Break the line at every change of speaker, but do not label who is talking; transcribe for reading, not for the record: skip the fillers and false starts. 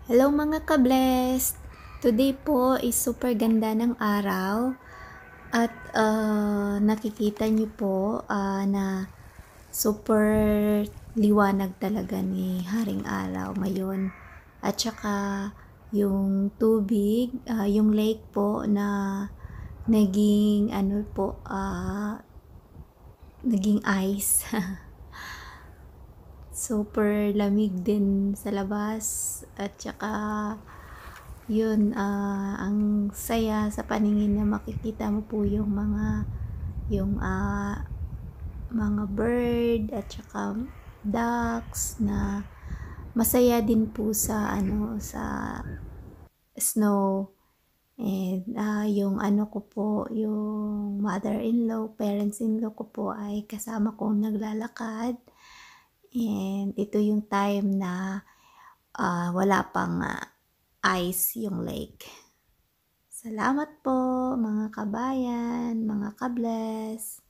Hello mga ka-blessed! Today po is super ganda ng araw at nakikita niyo po na super liwanag talaga ni Haring Araw ngayon. At saka yung tubig, yung lake po na naging naging ice. Super lamig din sa labas at saka yun, ang saya sa paningin na makikita mo po yung mga bird at saka ducks na masaya din po sa sa snow. And yung ko po, yung mother-in-law, parents-in-law ko po ay kasama kong naglalakad. And ito yung time na wala pang ice yung lake. Salamat po mga kabayan, mga ka-bless.